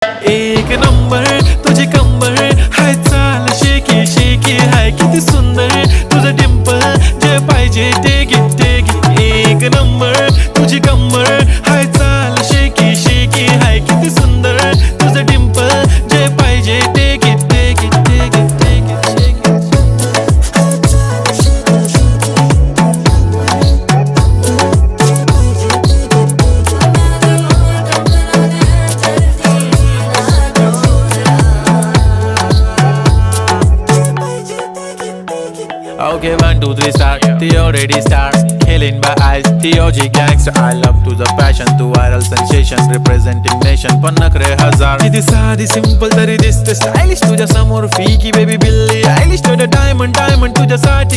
एक नंबर तुझी कंबर हाय, चाल शेकी शेकी हाय, किती सुंदर तुझं डिंपल, जे पाहिजे ते घे. एक नंबर तुझी कंबर हाय, चाल शेकी शेकी हाय, किती सुंदर तुझं डिंपल, जे पाहिजे ते घे. Okay, 1, 2, 3 start. The already start. Killing by eyes. The OG gangster. I love to the passion, to viral sensation, representing nation. पन्नकरे हजार. किती साधी simple तरी दिसते stylish तुझ्या समोर. फीकी baby बिल्ली. Stylish to the diamond तुझ्यासाठी.